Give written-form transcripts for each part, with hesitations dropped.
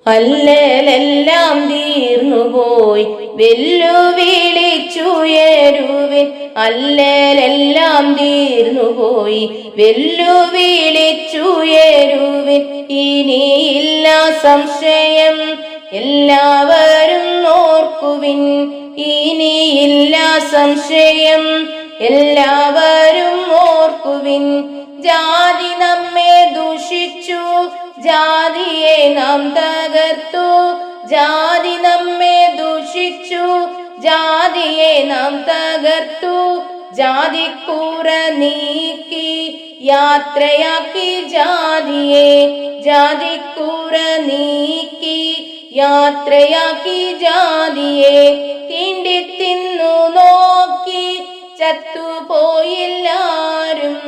അല്ലേലെല്ലാം തീർന്നുപോയി വെല്ലുവിളിച്ചുയരുവിൻ. അല്ലേലെല്ലാം തീർന്നുപോയി വെല്ലുവിളിച്ചുയരുവിൻ. ഇനിയില്ല സംശയം എല്ലാവരും ഓർക്കുവിൻ. ഇനിയില്ല സംശയം എല്ലാവരും ഓർക്കുവിൻ. ജാതി നമ്മെ ദൂഷിച്ചു, ജാതിയെ നാം തകർത്തു. ജാതി നമ്മെ ദൂഷിച്ചു, ജാതിയെ നാം തകർത്തു. ജാതിക്കൂറ നീക്കി യാത്രയാക്കി ജാതിയെ. ജാതിക്കൂറ നീക്കി യാത്രയാക്കി ജാതിയെ. തീണ്ടി തിന്നു നോക്കി ചത്തുപോയില്ലാരും.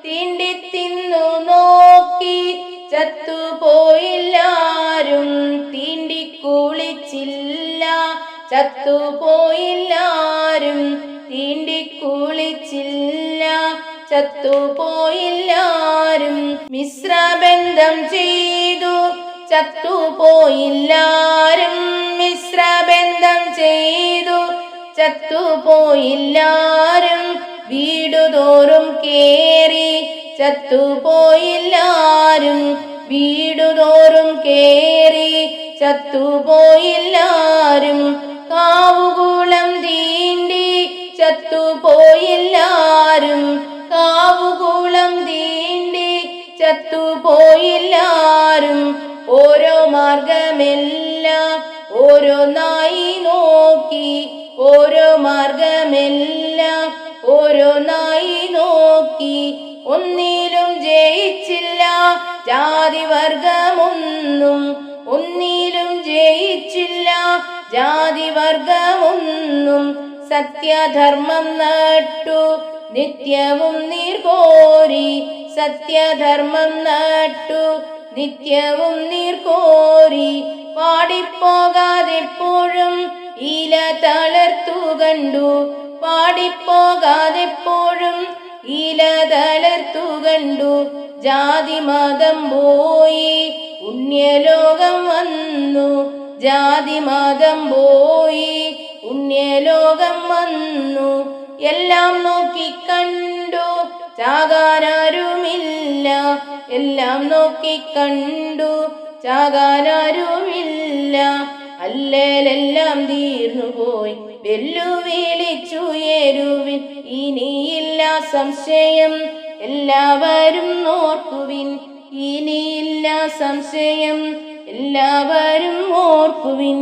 തീണ്ടി തിന്നു നോക്കി ചത്തുപോയില്ലാരും. തീണ്ടി കുളിച്ചില്ല ചത്തുപോയില്ലാരും. തീണ്ടി കുളിച്ചില്ല ചത്തുപോയില്ലാരും. മിശ്രബന്ധം ചെയ്തു ചത്തുപോയില്ലാരും. മിശ്രബന്ധം ചെയ്തു ചത്തുപോയില്ലാരും. വീടുതോറും കേറി ചത്തുപോയില്ലാരും. വീടുതോറും കേറി ചത്തുപോയില്ലാരും. കാവുകുളം തീണ്ടി ചത്തുപോയില്ലാരും. കാവുകുളം തീണ്ടി ചത്തുപോയില്ലാരും. ഓരോ മാർഗമെല്ലാം ഓരോന്നായി നോക്കി. ഓരോ മാർഗമെല്ലാം ഓരോന്നായി നോക്കി. ഒന്നിലും ജയിച്ചില്ല ജാതിവർഗമൊന്നും. ഒന്നിലും ജയിച്ചില്ല ജാതിവർഗമൊന്നും. സത്യധർമ്മം നട്ടു നിത്യവും നീർകോരി. സത്യധർമ്മം നട്ടു നിത്യവും നീർകോരി. പാടിപ്പോകാതെപ്പോഴും ഇല തളർത്തു കണ്ടു. പാടിപ്പോകാതെപ്പോഴും ഇല തളർത്തു കണ്ടു. ജാതി മതം പോയി പുണ്യലോകം വന്നു. ജാതി മതം പോയി പുണ്യലോകം വന്നു. എല്ലാം നോക്കിക്കണ്ടു ചാകാനാരുമില്ല. എല്ലാം നോക്കിക്കണ്ടു ചാകാനാരുമില്ല. അല്ലേലെല്ലാം തീർന്നുപോയി വെല്ലുവിളിച്ചുയരുവിൻ. ഇനിയില്ല സംശയം എല്ലാവരും ഓർക്കുവിൻ. ഇനിയില്ല സംശയം എല്ലാവരും ഓർക്കുവിൻ.